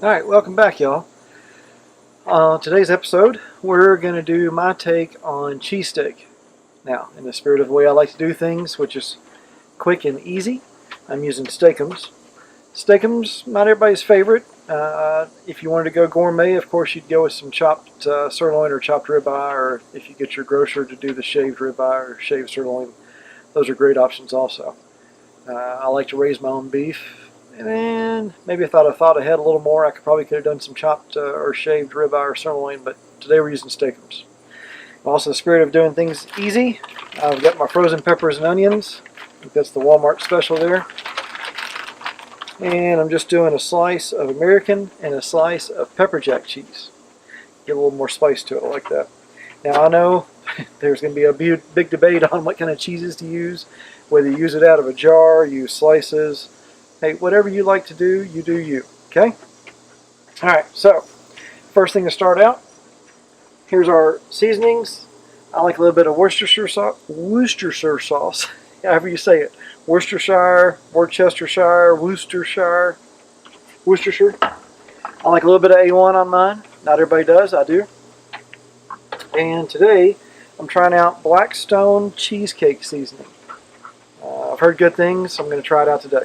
Alright, welcome back, y'all. Today's episode, we're going to do my take on cheesesteak. Now, in the spirit of the way I like to do things, which is quick and easy, I'm using Steakums. Steakums, not everybody's favorite. If you wanted to go gourmet, of course, you'd go with some chopped sirloin or chopped ribeye, or if you get your grocer to do the shaved ribeye or shaved sirloin, those are great options also. I like to raise my own beef. And maybe if I'd have thought ahead a little more, I could have done some chopped or shaved ribeye or sirloin, but today we're using steakums. Also, in the spirit of doing things easy, I've got my frozen peppers and onions. I think that's the Walmart special there. And I'm just doing a slice of American and a slice of pepper jack cheese. Get a little more spice to it like that. Now, I know there's going to be a big debate on what kind of cheeses to use, whether you use it out of a jar, use slices. Hey, whatever you like to do, you do you, okay? Alright, so, first thing to start out, here's our seasonings. I like a little bit of Worcestershire sauce, however you say it. Worcestershire. I like a little bit of A1 on mine. Not everybody does, I do. And today, I'm trying out Blackstone cheesecake seasoning. I've heard good things, so I'm going to try it out today.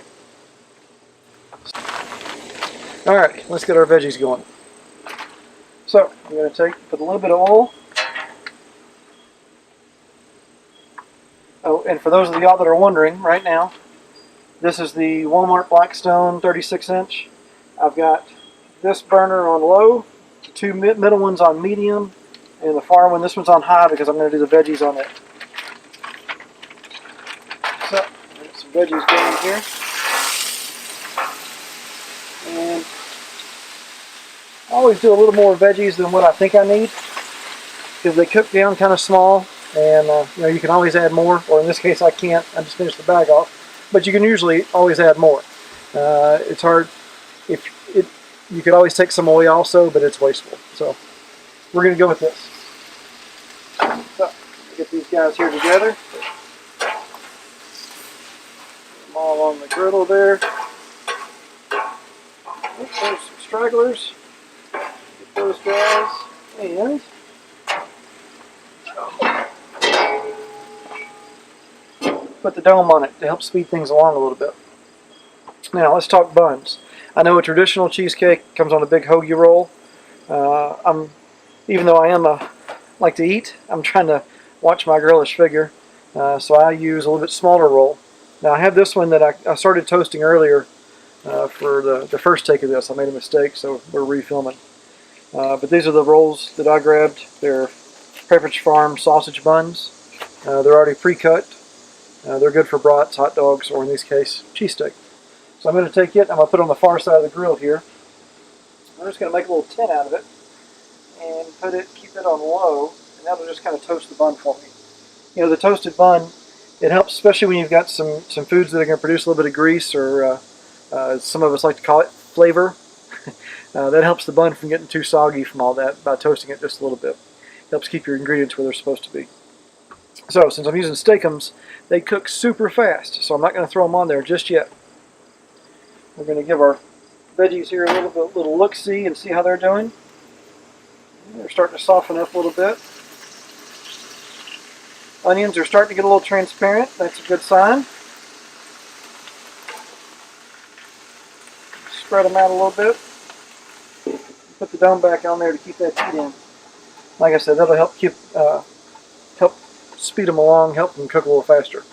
Alright, let's get our veggies going. So, I'm going to put a little bit of oil. Oh, and for those of y'all that are wondering right now, this is the Walmart Blackstone 36-inch. I've got this burner on low, the two middle ones on medium, and the far one, this one's on high because I'm going to do the veggies on it. So, get some veggies going here. And I always do a little more veggies than what I think I need because they cook down kind of small, and you can always add more, or in this case I can't. I just finished the bag off, but you can usually always add more. It's hard. You could always take some away also, but it's wasteful. So we're going to go with this. So get these guys here together. Put them all on the griddle there. Oops, there's some stragglers. Get those guys, and put the dome on it to help speed things along a little bit. Now let's talk buns. I know a traditional cheesecake comes on a big hoagie roll. Even though I like to eat, I'm trying to watch my girlish figure, so I use a little bit smaller roll. Now I have this one that I started toasting earlier for the first take of this. I made a mistake, so we're refilming. But these are the rolls that I grabbed. They're Pepperidge Farm sausage buns. They're already pre-cut. They're good for brats, hot dogs, or in this case, cheesesteak. So I'm going to take it, I'm going to put it on the far side of the grill here. I'm just going to make a little tin out of it and keep it on low, and that'll just kind of toast the bun for me. You know, the toasted bun, it helps, especially when you've got some foods that are going to produce a little bit of grease, or some of us like to call it flavor. That helps the bun from getting too soggy from all that by toasting it just a little bit. It helps keep your ingredients where they're supposed to be. So, since I'm using Steakums, they cook super fast, so I'm not going to throw them on there just yet. We're going to give our veggies here a little look-see and see how they're doing. They're starting to soften up a little bit. Onions are starting to get a little transparent. That's a good sign. Spread them out a little bit. Put the dome back on there to keep that heat in. Like I said, that'll help help speed them along, help them cook a little faster.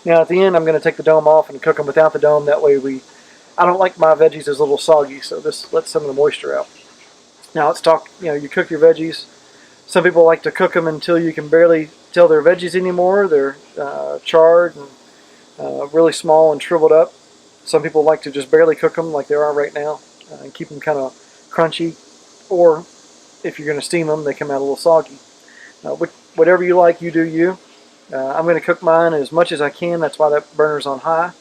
Now at the end, I'm going to take the dome off and cook them without the dome. That way I don't like my veggies as a little soggy, so this lets some of the moisture out. Now let's talk, you cook your veggies. Some people like to cook them until you can barely tell they're veggies anymore. They're charred and really small and shriveled up. Some people like to just barely cook them like they are right now and keep them kind of crunchy. Or if you're going to steam them, they come out a little soggy. Whatever you like, you do you. I'm going to cook mine as much as I can. That's why that burner's on high.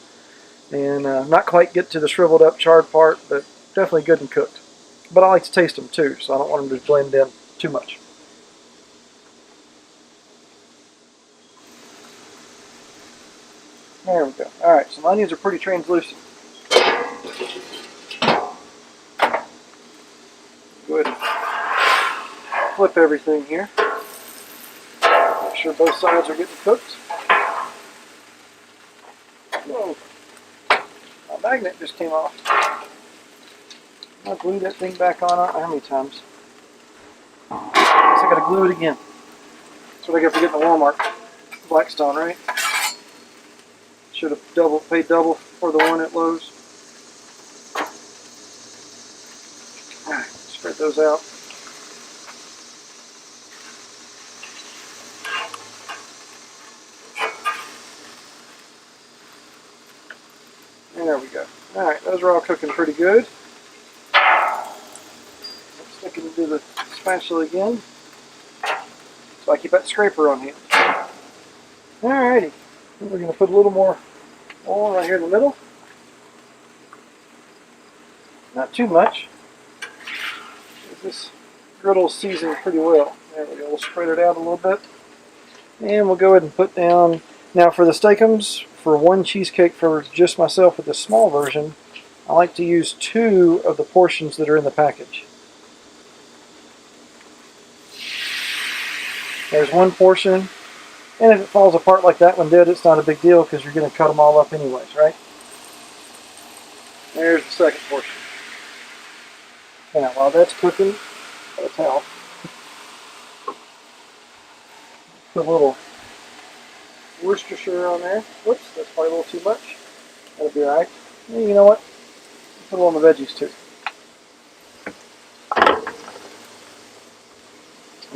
And not quite get to the shriveled up charred part, but definitely good and cooked. But I like to taste them too, so I don't want them to blend in too much. There we go. Alright, so my onions are pretty translucent. flip everything here. Make sure both sides are getting cooked. Whoa, my magnet just came off. I glued that thing back on, I don't know how many times. Guess I gotta glue it again. That's what I get for getting the Walmart Blackstone, right? Should have paid double for the one at Lowe's. Alright, spread those out. And there we go. Alright, those are all cooking pretty good. Stick it into the spatula again. So I keep that scraper on hand. Alrighty. We're going to put a little more oil right here in the middle. Not too much. This griddle's seasoned pretty well. There we go. We'll spread it out a little bit. And we'll go ahead and put down, now for the steakums, for one cheesecake for just myself with the small version, I like to use 2 of the portions that are in the package. There's one portion, and if it falls apart like that one did, it's not a big deal because you're going to cut them all up anyways, right? There's the second portion. Now, while that's cooking, let's help. Put a little Worcestershire on there. Whoops, that's probably a little too much. That'll be alright. You know what? Put a little on the veggies too.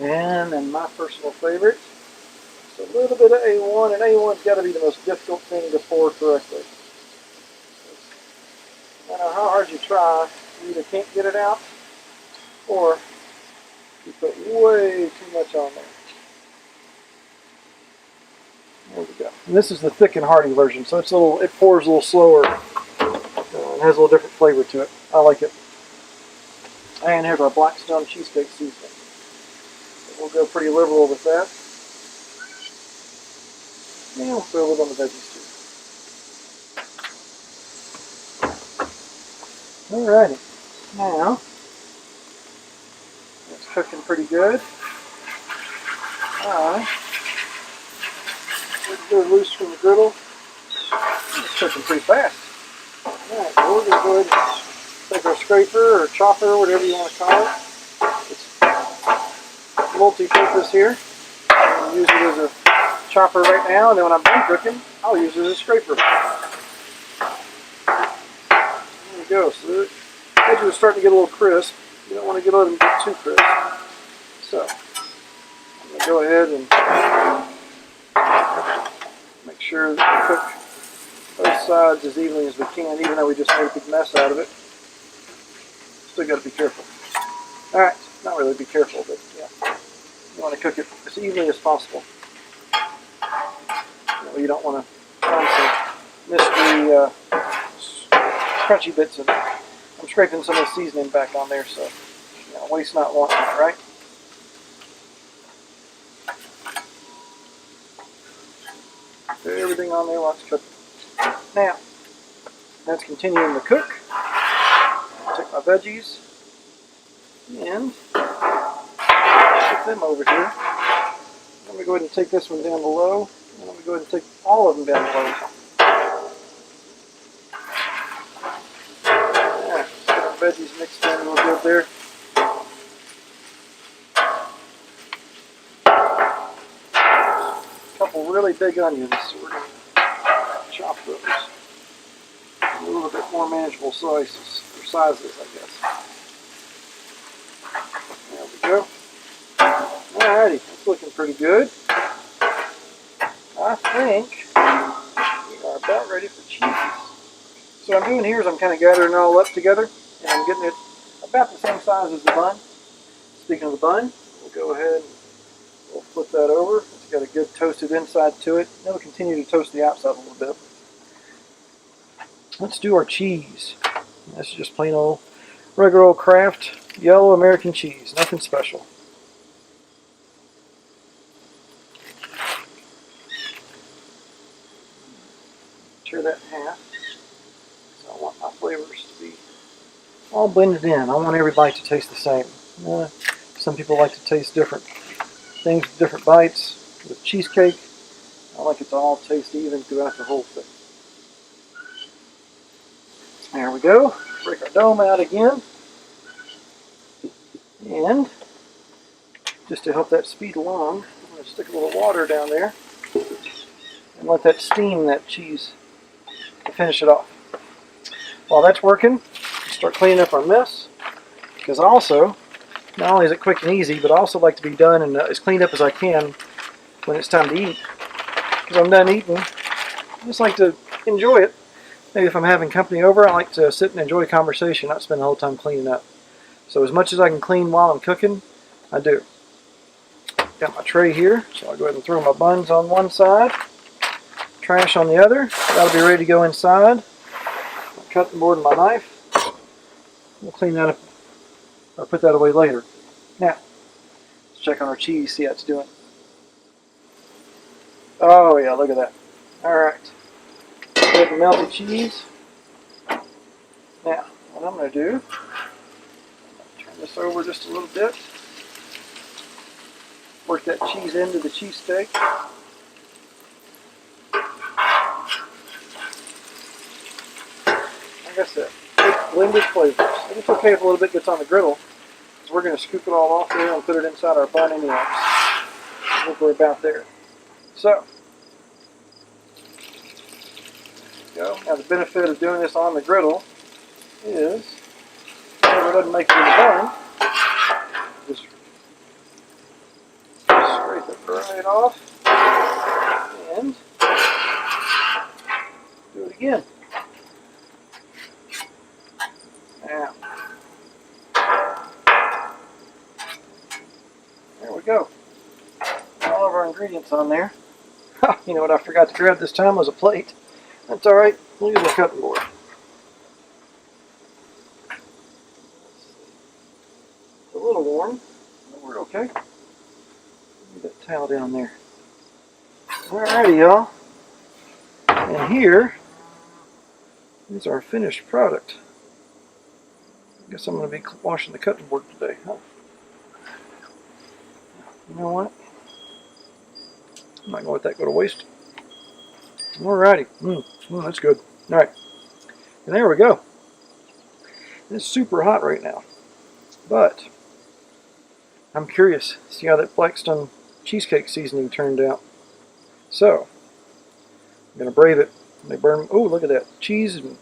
And then my personal favorite, just a little bit of A1, and A1's got to be the most difficult thing to pour correctly. No matter how hard you try, you either can't get it out, or you put way too much on there. There we go. And this is the thick and hearty version, so it's it pours a little slower. It has a little different flavor to it. I like it. And here's our Blackstone cheesesteak seasoning. We'll go pretty liberal with that. And we'll throw a little on the veggies too. Alrighty. Now, it's cooking pretty good. Let's go loose from the griddle. It's cooking pretty fast. Alright, so we're going to go ahead and take our scraper or chopper, whatever you want to call it. Multi-purpose here. I'm going to use it as a chopper right now, and then when I'm done cooking, I'll use it as a scraper. There we go. So the edges are starting to get a little crisp. You don't want to let them get too crisp. So I'm going to go ahead and make sure that we cook both sides as evenly as we can, even though we just made a big mess out of it. Still got to be careful. All right, not really be careful, but yeah. You want to cook it as evenly as possible. You don't want to find some mystery crunchy bits in there. I'm scraping some of the seasoning back on there, so waste not, want not, right? Put everything on there while it's cooking. Now, that's continuing to cook. I'll take my veggies and put them over here. Let me go ahead and take this one down below. And let me go ahead and take all of them down below. Yeah, just get the veggies mixed in a little good there. A couple really big onions, so we're going to chop those. A little bit more manageable sizes, I guess. There we go. Alrighty, that's looking pretty good. I think we are about ready for cheese. So what I'm doing here is I'm kind of gathering it all up together, and I'm getting it about the same size as the bun. Speaking of the bun, we'll go ahead and we'll flip that over. It's got a good toasted inside to it. Then we'll continue to toast the outside a little bit. Let's do our cheese. This is just plain old regular old Kraft yellow American cheese. Nothing special. Tear that in half. So I want my flavors to be all blended in. I want everybody to taste the same. Some people like to taste different things with different bites. With cheesecake, I like it to all taste even throughout the whole thing. There we go. Break our dome out again. And just to help that speed along, I'm going to stick a little water down there and let that steam that cheese to finish it off. While that's working, start cleaning up our mess, because also, not only is it quick and easy, but I also like to be done and as cleaned up as I can when it's time to eat. Because I'm done eating, I just like to enjoy it. Maybe if I'm having company over, I like to sit and enjoy a conversation, not spend the whole time cleaning up. So as much as I can clean while I'm cooking, I do. Got my tray here, so I'll go ahead and throw my buns on one side, trash on the other. That'll be ready to go inside. My cutting board and my knife. We'll clean that up or put that away later. Now, let's check on our cheese, see how it's doing. Oh yeah, look at that. Alright. Good melted cheese. Now, what I'm going to do, turn this over just a little bit. Work that cheese into the cheesesteak. Like I said, blended flavors. And it's okay if a little bit gets on the griddle, because we're going to scoop it all off there and put it inside our bun anyways. I think we're about there. So, there we go. Now the benefit of doing this on the griddle is, whatever doesn't make it in the bun, just scrape it right off and do it again. Now, there we go. All of our ingredients on there. You know what I forgot to grab this time was a plate. That's alright, we'll use a cutting board. It's a little warm, but we're okay. Leave that towel down there. Alrighty, y'all. And here is our finished product. I guess I'm going to be washing the cutting board today, huh? You know what? I'm not going to let that go to waste. Alrighty. That's good. Alright. And there we go. It's super hot right now. But I'm curious to see how that Blackstone cheesecake seasoning turned out. So, I'm going to brave it. They burn. Oh, look at that. Cheese and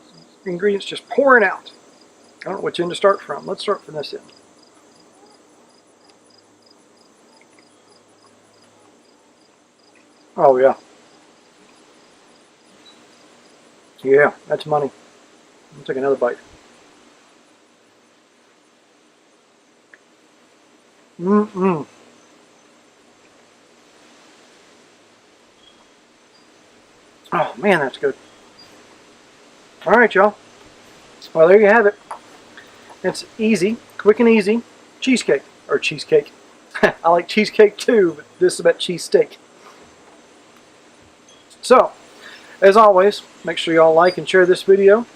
ingredients just pouring out. I don't know which end to start from. Let's start from this end. Oh, yeah. Yeah, that's money. I'll take another bite. Oh, man, that's good. Alright, y'all. Well, there you have it. It's easy, quick and easy cheesecake. Or cheesecake. I like cheesecake too, but this is about cheesesteak. So, as always, make sure y'all like and share this video.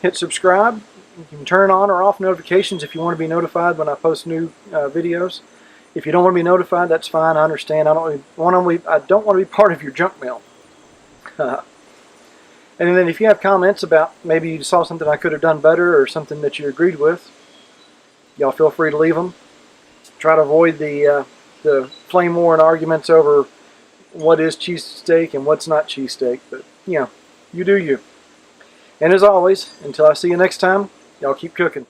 Hit subscribe. You can turn on or off notifications if you want to be notified when I post new videos. If you don't want to be notified, that's fine. I understand. I don't want to be part of your junk mail. And then if you have comments about maybe you saw something I could have done better or something that you agreed with, y'all feel free to leave them. Try to avoid the flame war and arguments over what is cheesesteak and what's not cheesesteak. But, you know, you do you. And as always, until I see you next time, y'all keep cooking.